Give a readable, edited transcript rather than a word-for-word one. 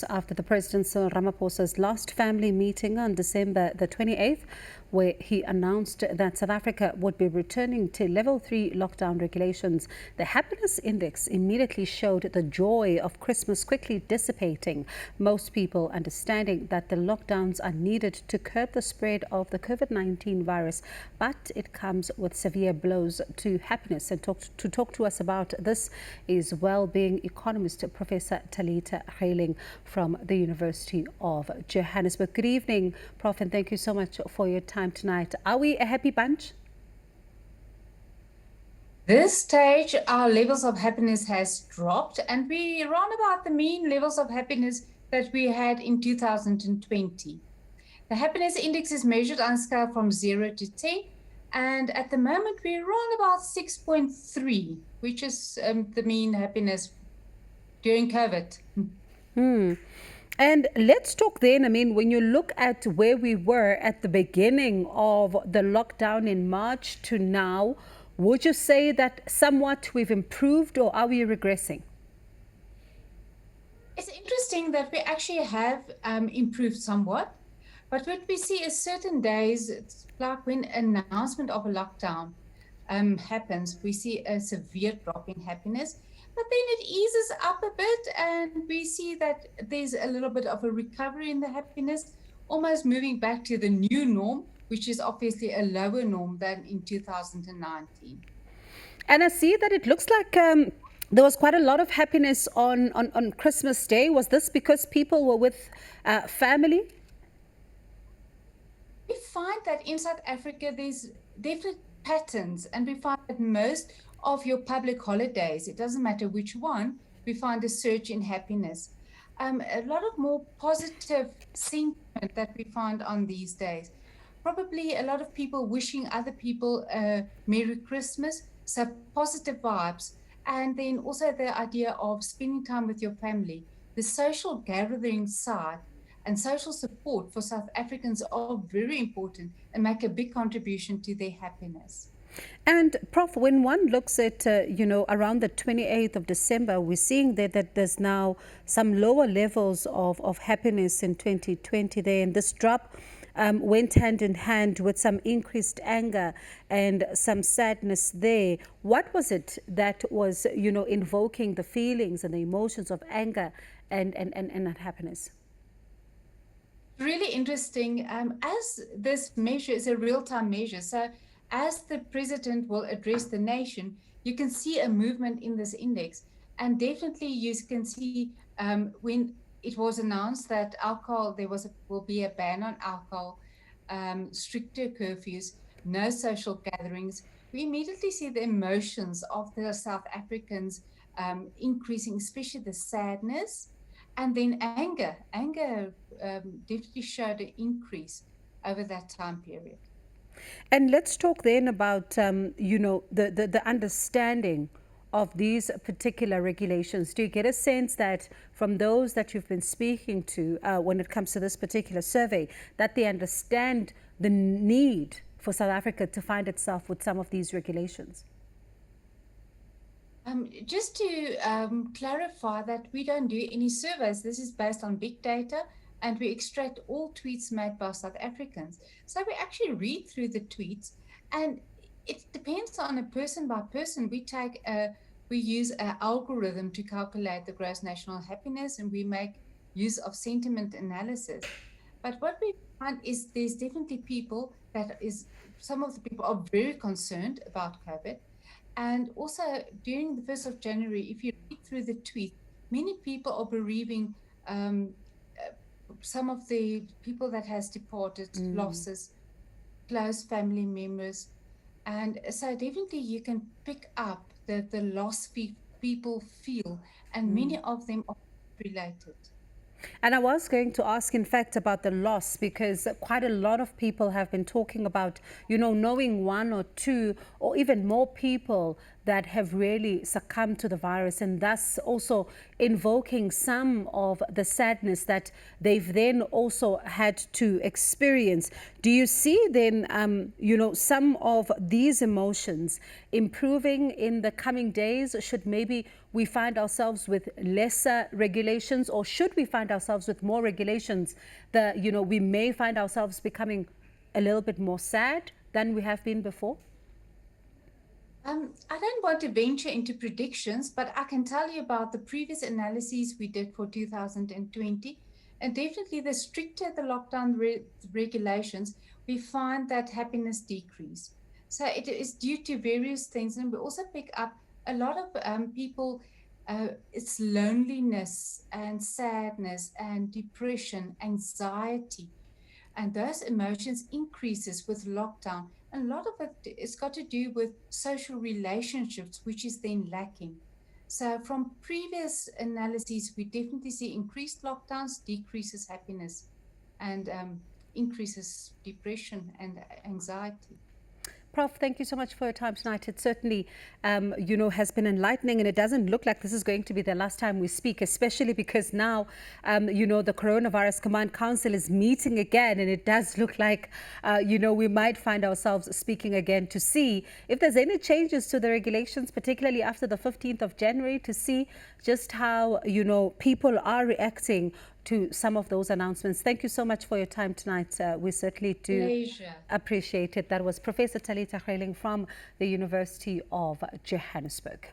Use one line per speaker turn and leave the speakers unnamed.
After the President Ramaphosa's last family meeting on December the 28th, where he announced that South Africa would be returning to level 3 lockdown regulations, the happiness index immediately showed the joy of Christmas quickly dissipating. Most people understanding that the lockdowns are needed to curb the spread of the COVID-19 virus, but it comes with severe blows to happiness. And to talk to us about this is well-being economist Professor Talita Reiling from the University of Johannesburg. Good evening, Prof, and thank you so much for your time tonight. Are we a happy bunch?
This stage, our levels of happiness has dropped, and we round about the mean levels of happiness that we had in 2020. The happiness index is measured on a scale from 0 to 10, and at the moment we're around about 6.3, which is the mean happiness during COVID.
And let's talk then, when you look at where we were at the beginning of the lockdown in March to now, would you say that somewhat we've improved, or are we regressing?
It's interesting that we actually have improved somewhat, but what we see is certain days, it's like when an announcement of a lockdown happens, we see a severe drop in happiness. But then it eases up a bit, and we see that there's a little bit of a recovery in the happiness, almost moving back to the new norm, which is obviously a lower norm than in 2019.
And I see that it looks like there was quite a lot of happiness on Christmas Day. Was this because people were with family?
We find that in South Africa, there's different patterns, and we find that most of your public holidays, it doesn't matter which one, we find a surge in happiness. A lot of more positive sentiment that we find on these days. Probably a lot of people wishing other people a Merry Christmas, so positive vibes. And then also the idea of spending time with your family. The social gathering side and social support for South Africans are very important and make a big contribution to their happiness.
And Prof, when one looks at, around the 28th of December, we're seeing that there's now some lower levels of happiness in 2020 there. And this drop went hand in hand with some increased anger and some sadness there. What was it that was, invoking the feelings and the emotions of anger and unhappiness?
Really interesting. As this measure is a real-time measure, so as the president will address the nation, you can see a movement in this index. And definitely you can see when it was announced that alcohol, will be a ban on alcohol, stricter curfews, no social gatherings. We immediately see the emotions of the South Africans increasing, especially the sadness, and then anger. Anger definitely showed an increase over that time period.
And let's talk then about, the understanding of these particular regulations. Do you get a sense that from those that you've been speaking to when it comes to this particular survey, that they understand the need for South Africa to find itself with some of these regulations?
Just to clarify that we don't do any surveys. This is based on big data, and we extract all tweets made by South Africans. So we actually read through the tweets, and it depends on a person by person. We use an algorithm to calculate the gross national happiness, and we make use of sentiment analysis. But what we find is there's definitely some of the people are very concerned about COVID. And also during the 1st of January, if you read through the tweet, many people are bereaving some of the people that has departed, losses, close family members. And so definitely you can pick up the loss people feel, and many of them are related.
And I was going to ask, in fact, about the loss, because quite a lot of people have been talking about, knowing one or two or even more people that have really succumbed to the virus, and thus also invoking some of the sadness that they've then also had to experience. Do you see then, some of these emotions improving in the coming days? Should maybe we find ourselves with lesser regulations, or should we find ourselves with more regulations? We may find ourselves becoming a little bit more sad than we have been before?
I don't want to venture into predictions, but I can tell you about the previous analyses we did for 2020. And definitely the stricter the lockdown regulations, we find that happiness decrease. So it is due to various things. And we also pick up a lot of people, it's loneliness and sadness and depression, anxiety. And those emotions increases with lockdown. And a lot of it is got to do with social relationships, which is then lacking. So from previous analyses, we definitely see increased lockdowns decreases happiness and increases depression and anxiety.
Prof, thank you so much for your time tonight. It certainly, has been enlightening, and it doesn't look like this is going to be the last time we speak, especially because now, the Coronavirus Command Council is meeting again, and it does look like, we might find ourselves speaking again to see if there's any changes to the regulations, particularly after the 15th of January, to see just how, people are reacting to some of those announcements. Thank you so much for your time tonight. We certainly do appreciate it. That was Professor Talita Khailing from the University of Johannesburg.